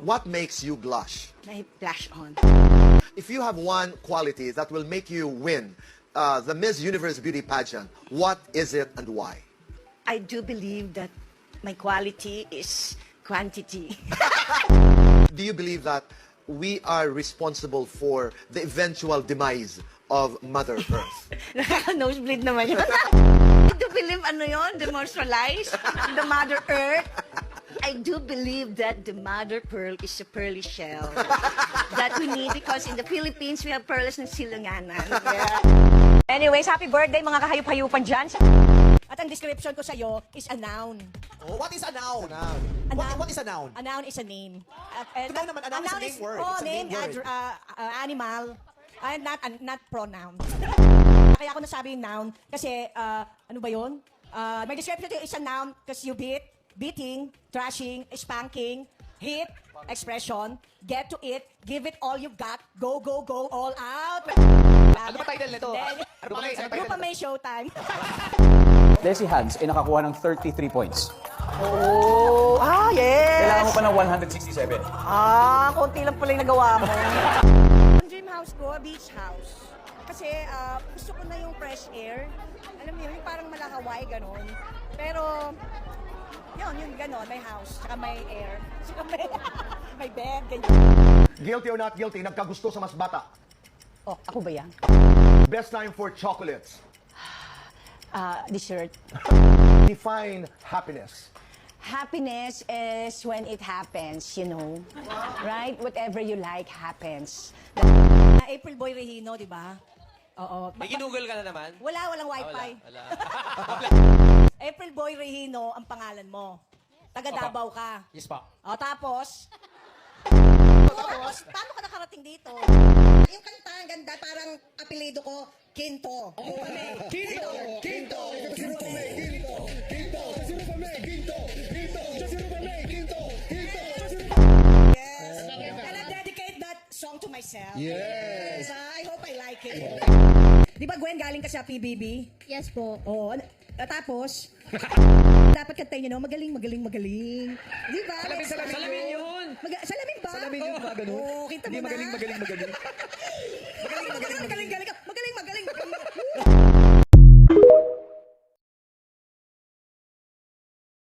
What makes you blush? May flash on. If you have one quality that will make you win the Miss Universe Beauty Pageant, what is it and why? I do believe that my quality is quantity. Do you believe that we are responsible for the eventual demise of Mother Earth? Nakaka-nosebleed naman yun. I do believe, demonstralize the Mother Earth. I do believe that the mother pearl is a pearly shell that we need because in the Philippines, we have pearls ng silanganan. Yeah. Anyways, happy birthday mga kahayup-hayupan dyan. At ang description ko sa'yo is a noun. Oh, what is a noun? A noun. What is a noun? A noun is a name. Ito naman, a noun is a name word. Oh, It's a name, name word. animal, not pronoun. Kaya ako nasabi yung noun kasi, ano ba yun? My description to is a noun because you beating, trashing, spanking, hit, expression, get to it, give it all you've got, go, go, go, all out. Ano ba title nito? Ano ba title Grupa nito? may showtime. Desi Hans ay nakakuha ng 33 points. Oh, yes! Kailangan mo pa ng 167. Konti lang pala yung nagawa mo. Ang dream house ko, a beach house. Kasi gusto ko na yung fresh air. Alam mo yun, yung parang malakaway, ganon. Pero, yun ganon, may house, saka may air, saka may bed, ganyan. Guilty or not guilty, nagkagusto sa mas bata. Oh, ako ba yan? Best time for chocolates. Dessert. Define happiness. Happiness is when it happens, you know. Right? Whatever you like happens. April Boy Regino, di ba? Oo. May ginugol ka na naman? Walang wifi. Wala. April Boy Regino ang pangalan mo. Taga Davao ka. Yes pa. O, tapos, paano ka nakarating dito? Yung kanta, ang ganda, parang apelido ko, Quinto. Yes. And I dedicate that song to myself. Yes. I hope I like it. Di ba, Gwen, galing ka sa PBB? Yes po. Oo. Tapos, dapat kantayin nyo, no? Magaling. Di ba? Salamin yun! Salamin ba? Salamin yun ba, ganun? Oo, kita mo Hindi na. magaling. Magaling ka.